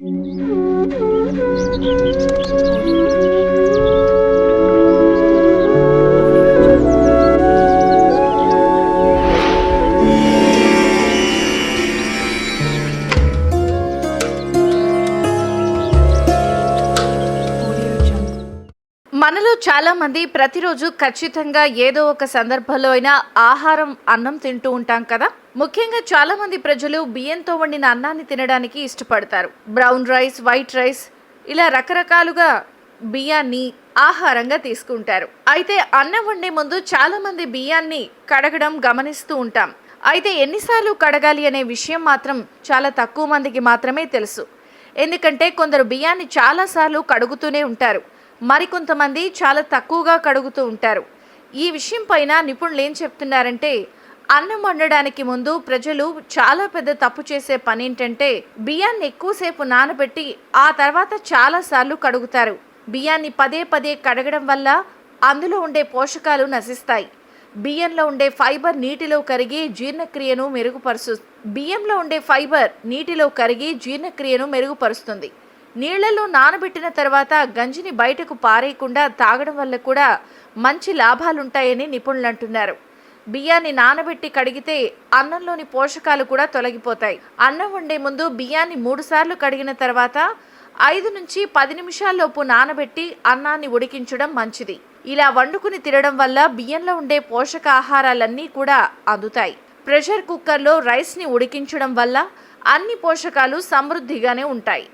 మనలో చాలా మంది ప్రతిరోజు ఖచ్చితంగా ఏదో ఒక సందర్భంలో అయినా అన్నం తింటూ ఉంటాం కదా. ముఖ్యంగా చాలా మంది ప్రజలు బియ్యంతో వండిన అన్నాన్ని తినడానికి ఇష్టపడతారు. బ్రౌన్ రైస్, వైట్ రైస్ ఇలా రకరకాలుగా బియ్యాన్ని ఆహారంగా తీసుకుంటారు. అయితే అన్నం వండే ముందు చాలా మంది బియ్యాన్ని కడగడం గమనిస్తూ ఉంటాం. అయితే ఎన్నిసార్లు కడగాలి అనే విషయం మాత్రం చాలా తక్కువ మందికి మాత్రమే తెలుసు. ఎందుకంటే కొందరు బియ్యాన్ని చాలాసార్లు కడుగుతూనే ఉంటారు, మరికొంతమంది చాలా తక్కువగా కడుగుతూ ఉంటారు. ఈ విషయం పైన నిపుణులు ఏం చెప్తున్నారంటే, అన్నం వండడానికి ముందు ప్రజలు చాలా పెద్ద తప్పు చేసే పని ఏంటంటే, బియ్యాన్ని ఎక్కువసేపు నానబెట్టి ఆ తర్వాత చాలాసార్లు కడుగుతారు. బియ్యాన్ని పదే పదే కడగడం వల్ల అందులో ఉండే పోషకాలు నశిస్తాయి. బియ్యంలో ఉండే ఫైబర్ నీటిలో కరిగి జీర్ణక్రియను మెరుగుపరుస్తుంది. నీళ్లలో నానబెట్టిన తర్వాత గంజిని బయటకు పారేయకుండా తాగడం వల్ల కూడా మంచి లాభాలుంటాయని నిపుణులు అంటున్నారు. బియ్యాన్ని నానబెట్టి కడిగితే అన్నంలోని పోషకాలు కూడా తొలగిపోతాయి. అన్నం వండే ముందు బియ్యాన్ని 3 సార్లు కడిగిన తర్వాత 5 నుంచి 10 నిమిషాల్లోపు నానబెట్టి అన్నాన్ని ఉడికించడం మంచిది. ఇలా వండుకుని తినడం వల్ల బియ్యంలో ఉండే పోషకాహారాలన్నీ కూడా అందుతాయి. ప్రెషర్ కుక్కర్లో రైస్ని ఉడికించడం వల్ల అన్ని పోషకాలు సమృద్ధిగానే ఉంటాయి.